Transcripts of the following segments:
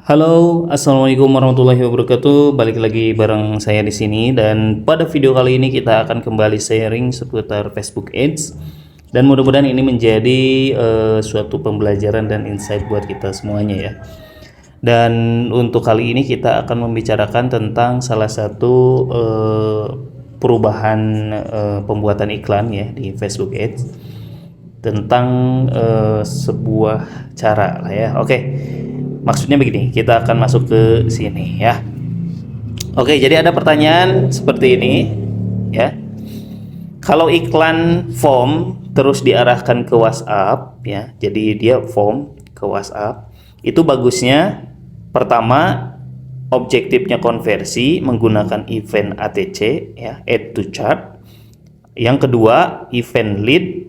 Halo, assalamualaikum warahmatullahi wabarakatuh. Balik lagi bareng saya di sini dan pada video kali ini kita akan kembali sharing seputar Facebook Ads dan mudah-mudahan ini menjadi suatu pembelajaran dan insight buat kita semuanya ya. Dan untuk kali ini kita akan membicarakan tentang salah satu perubahan pembuatan iklan ya di Facebook Ads tentang sebuah cara lah ya. Oke. Maksudnya begini, kita akan masuk ke sini ya. Oke, jadi ada pertanyaan seperti ini ya. Kalau iklan form terus diarahkan ke WhatsApp ya, jadi dia form ke WhatsApp, itu bagusnya pertama objektifnya konversi menggunakan event ATC ya, add to chart. Yang kedua event lead,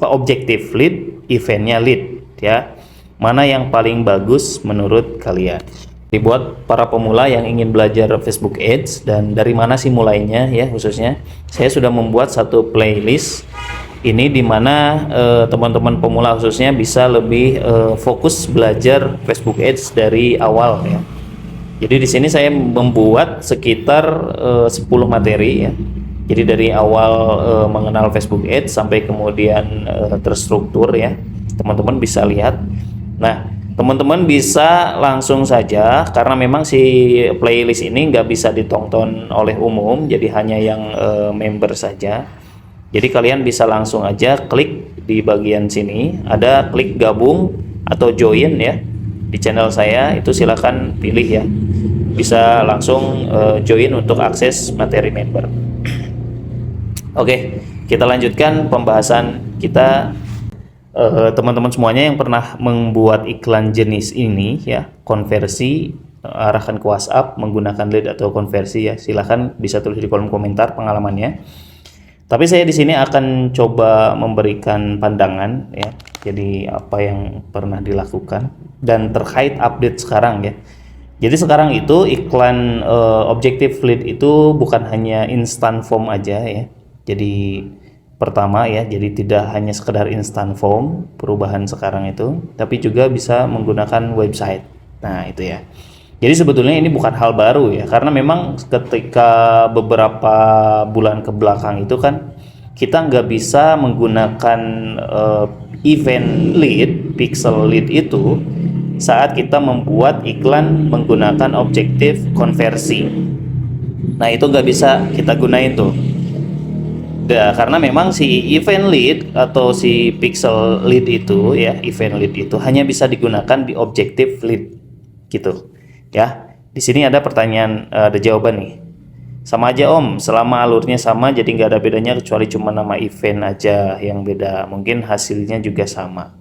objektif lead, eventnya lead ya. Mana yang paling bagus menurut kalian? Dibuat para pemula yang ingin belajar Facebook Ads dan dari mana sih mulainya ya, khususnya saya sudah membuat satu playlist ini di mana teman-teman pemula khususnya bisa lebih fokus belajar Facebook Ads dari awal ya. Jadi di sini saya membuat sekitar 10 materi ya. Jadi dari awal mengenal Facebook Ads sampai kemudian terstruktur ya. Teman-teman bisa lihat. Nah, teman-teman bisa langsung saja karena memang si playlist ini nggak bisa ditonton oleh umum, jadi hanya yang member saja. Jadi kalian bisa langsung aja klik di bagian sini, ada klik gabung atau join ya di channel saya, itu silakan pilih ya. Bisa langsung join untuk akses materi member. Oke, kita lanjutkan pembahasan kita. Teman-teman semuanya yang pernah membuat iklan jenis ini ya, konversi arahkan ke WhatsApp menggunakan lead atau konversi ya, silahkan bisa tulis di kolom komentar pengalamannya. Tapi saya di sini akan coba memberikan pandangan ya, jadi apa yang pernah dilakukan dan terkait update sekarang ya. Jadi sekarang itu iklan objektif lead itu bukan hanya instant form aja ya. Jadi pertama ya, jadi tidak hanya sekedar instant form perubahan sekarang itu, tapi juga bisa menggunakan website. Nah itu ya. Jadi sebetulnya ini bukan hal baru ya, karena memang ketika beberapa bulan ke belakang itu kan kita nggak bisa menggunakan event lead, pixel lead itu saat kita membuat iklan menggunakan objektif konversi. Nah itu nggak bisa kita gunain tuh. Karena memang si event lead atau si pixel lead itu ya, event lead itu hanya bisa digunakan di objektif lead gitu ya. Di sini ada pertanyaan, ada jawaban nih. Sama aja om, selama alurnya sama jadi nggak ada bedanya kecuali cuma nama event aja yang beda, mungkin hasilnya juga sama.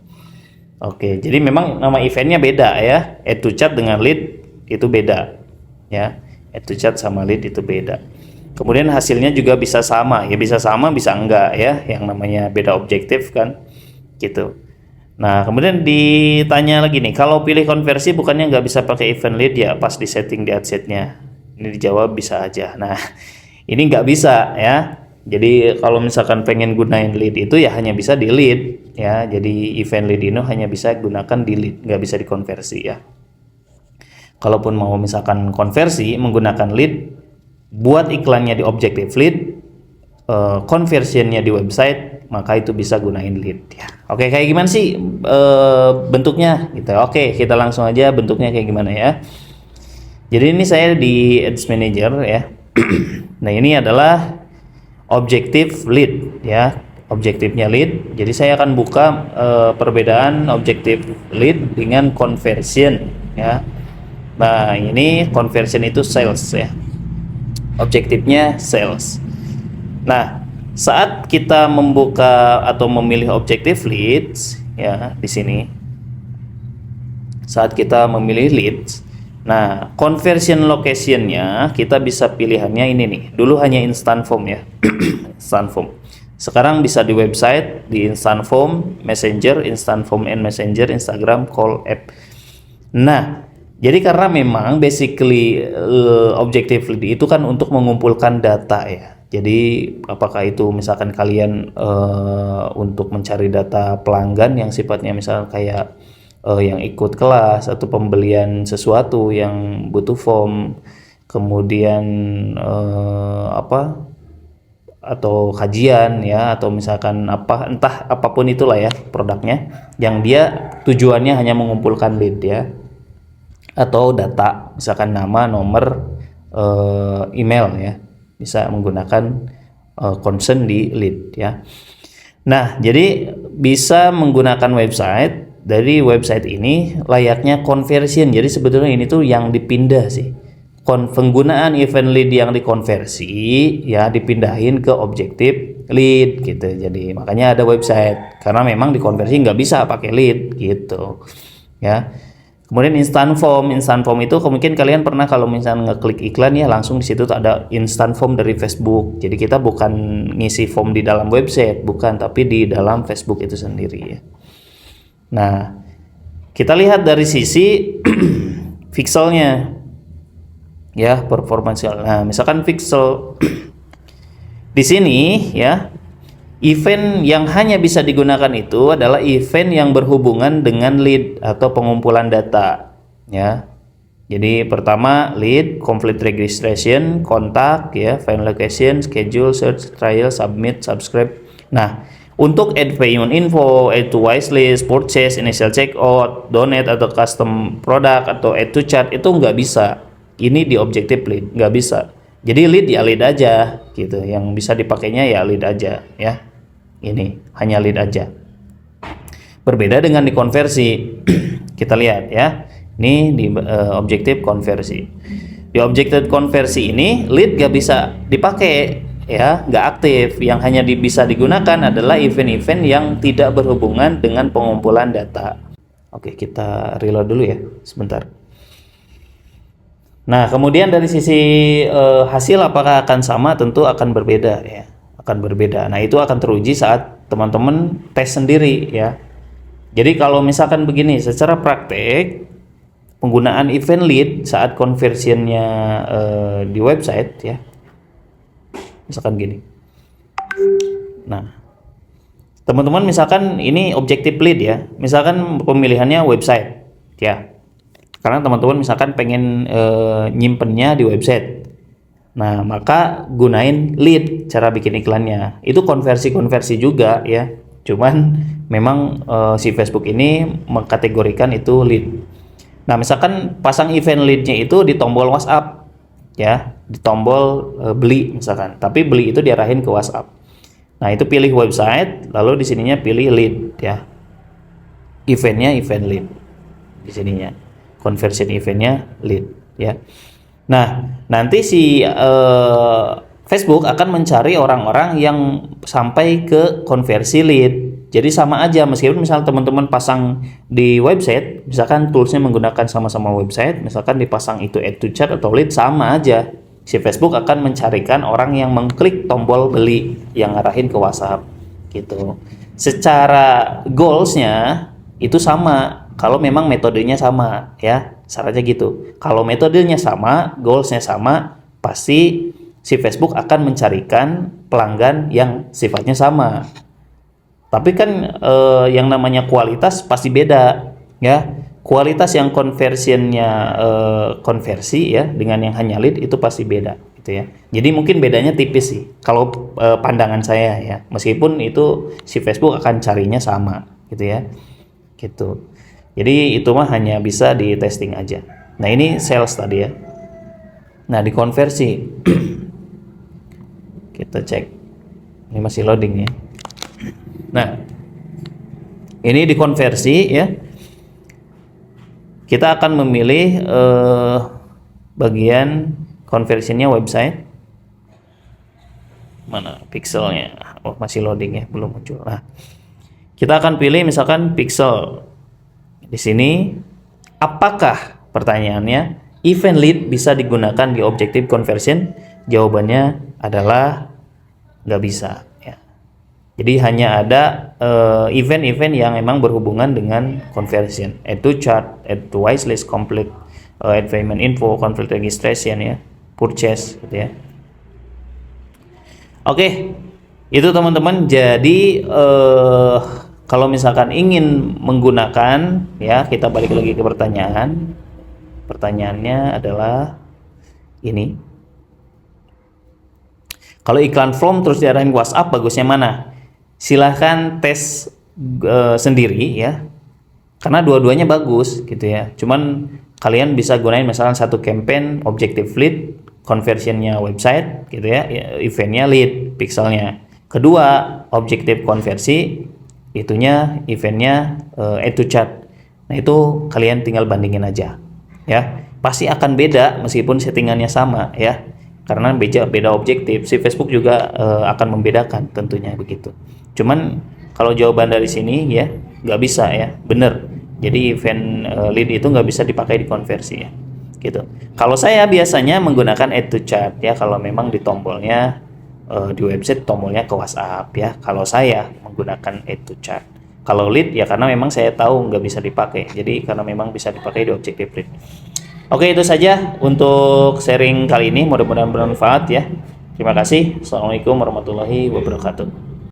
Oke, jadi memang nama eventnya beda ya, add to chart dengan lead itu beda ya, add to chart sama lead itu beda. Kemudian hasilnya juga bisa sama, ya bisa sama bisa enggak ya, yang namanya beda objektif kan gitu. Nah kemudian ditanya lagi nih, kalau pilih konversi bukannya nggak bisa pakai event lead ya pas di setting di adsetnya? Ini dijawab bisa aja. Nah ini nggak bisa ya, jadi kalau misalkan pengen gunain lead itu ya hanya bisa di lead ya, jadi event lead ini hanya bisa gunakan di lead, nggak bisa dikonversi ya. Kalaupun mau misalkan konversi menggunakan lead, buat iklannya di objektif lead, conversionnya di website, maka itu bisa gunain lead ya. Oke, kayak gimana sih bentuknya gitu. Oke, kita langsung aja bentuknya kayak gimana ya. Jadi ini saya di Ads Manager ya. Nah ini adalah objektif lead ya, objektifnya lead. Jadi saya akan buka perbedaan objektif lead dengan conversion ya. Nah ini conversion itu sales ya, objektifnya sales. Nah, saat kita membuka atau memilih objektif leads ya di sini. Saat kita memilih leads, nah conversion location-nya kita bisa pilihannya ini nih. Dulu hanya instant form ya. Instant form. Sekarang bisa di website, di instant form, messenger, instant form and messenger, Instagram, call, app. Nah, jadi karena memang basically objektif lead itu kan untuk mengumpulkan data ya. Jadi apakah itu misalkan kalian untuk mencari data pelanggan yang sifatnya misalnya kayak yang ikut kelas atau pembelian sesuatu yang butuh form, kemudian atau kajian ya, atau misalkan entah apapun itulah ya produknya yang dia tujuannya hanya mengumpulkan lead ya, atau data misalkan nama, nomor, email ya, bisa menggunakan concern di lead ya. Nah, jadi bisa menggunakan website. Dari website ini layaknya conversion. Jadi sebetulnya ini tuh yang dipindah sih. Penggunaan event lead yang dikonversi ya dipindahin ke objektif lead gitu. Jadi makanya ada website, karena memang dikonversi nggak bisa pakai lead gitu ya. Kemudian instant form itu mungkin kalian pernah kalau misalnya ngeklik iklan ya, langsung di situ tuh ada instant form dari Facebook. Jadi kita bukan ngisi form di dalam website, bukan, tapi di dalam Facebook itu sendiri ya. Nah, kita lihat dari sisi pixelnya ya, performance. Nah, misalkan pixel di sini ya, event yang hanya bisa digunakan itu adalah event yang berhubungan dengan lead atau pengumpulan data ya. Jadi pertama lead, complete registration, kontak ya, find location, schedule, search, trial, submit, subscribe. Nah, untuk add payment info, add to wishlist, purchase, initial checkout, donate atau custom product, atau add to chart itu nggak bisa. Ini di objective lead nggak bisa. Jadi lead ya lead aja gitu. Yang bisa dipakainya ya lead aja ya. Ini hanya lead aja. Berbeda dengan di konversi. Kita lihat ya. Ini di objektif konversi. Di objektif konversi ini lead nggak bisa dipakai ya, nggak aktif. Yang hanya bisa digunakan adalah event-event yang tidak berhubungan dengan pengumpulan data. Oke, kita reload dulu ya sebentar. Nah, kemudian dari sisi hasil apakah akan sama? Tentu akan berbeda ya, akan berbeda. Nah, itu akan teruji saat teman-teman tes sendiri ya. Jadi kalau misalkan begini, secara praktek penggunaan event lead saat conversionnya di website ya, misalkan gini. Nah, teman-teman misalkan ini objektif lead ya, misalkan pemilihannya website ya. Karena teman-teman misalkan pengen nyimpennya di website. Nah, maka gunain lead cara bikin iklannya. Itu konversi juga ya. Cuman memang si Facebook ini mengkategorikan itu lead. Nah, misalkan pasang event leadnya itu di tombol WhatsApp ya, di tombol beli misalkan. Tapi beli itu diarahin ke WhatsApp. Nah, itu pilih website, lalu di sininya pilih lead ya. Eventnya event lead di sininya. Conversion eventnya lead ya. Nah, nanti si Facebook akan mencari orang-orang yang sampai ke konversi lead. Jadi sama aja, meskipun misalnya teman-teman pasang di website, misalkan toolsnya menggunakan sama-sama website, misalkan dipasang itu add to chart atau lead, sama aja. Si Facebook akan mencarikan orang yang mengklik tombol beli yang ngarahin ke WhatsApp gitu. Secara goalsnya itu sama. Kalau memang metodenya sama ya, syaratnya gitu. Kalau metodenya sama, goalsnya sama, pasti si Facebook akan mencarikan pelanggan yang sifatnya sama. Tapi kan yang namanya kualitas pasti beda ya. Kualitas yang conversionnya konversi ya dengan yang hanya lead itu pasti beda gitu ya. Jadi mungkin bedanya tipis sih kalau pandangan saya ya. Meskipun itu si Facebook akan carinya sama gitu ya. Gitu. Jadi itu mah hanya bisa di testing aja. Nah, ini sales tadi ya. Nah, di konversi kita cek. Ini masih loading ya. Nah, ini di konversi ya. Kita akan memilih bagian conversionnya website. Mana pixelnya? Oh, masih loading ya, belum muncul. Nah, kita akan pilih misalkan pixel. Di sini, apakah pertanyaannya event lead bisa digunakan di objective conversion? Jawabannya adalah nggak bisa. Ya. Jadi hanya ada event-event yang memang berhubungan dengan conversion. Add to chart, add to wishlist, complete add payment info, complete registration ya, purchase gitu ya. Oke, itu teman-teman. Jadi Kalau misalkan ingin menggunakan, ya kita balik lagi ke pertanyaan. Pertanyaannya adalah ini. Kalau iklan from terus diarahin ke WhatsApp, bagusnya mana? Silahkan tes sendiri ya. Karena dua-duanya bagus gitu ya. Cuman kalian bisa gunain misalkan satu campaign objective lead, conversionnya website gitu ya, eventnya lead, pixelnya. Kedua, objektif konversi, itunya eventnya add to chart. Nah itu kalian tinggal bandingin aja ya. Pasti akan beda meskipun settingannya sama ya. Karena beda objektif. Si Facebook juga akan membedakan tentunya begitu. Cuman kalau jawaban dari sini ya nggak bisa ya, bener. Jadi event lead itu nggak bisa dipakai di konversi ya. Gitu. Kalau saya biasanya menggunakan add to chart ya, kalau memang di tombolnya di website tombolnya ke WhatsApp ya. Kalau saya menggunakan add to chart. Kalau lead ya karena memang saya tahu nggak bisa dipakai. Jadi karena memang bisa dipakai di objective lead. Oke, itu saja untuk sharing kali ini. Mudah-mudahan bermanfaat ya. Terima kasih. Assalamualaikum warahmatullahi wabarakatuh.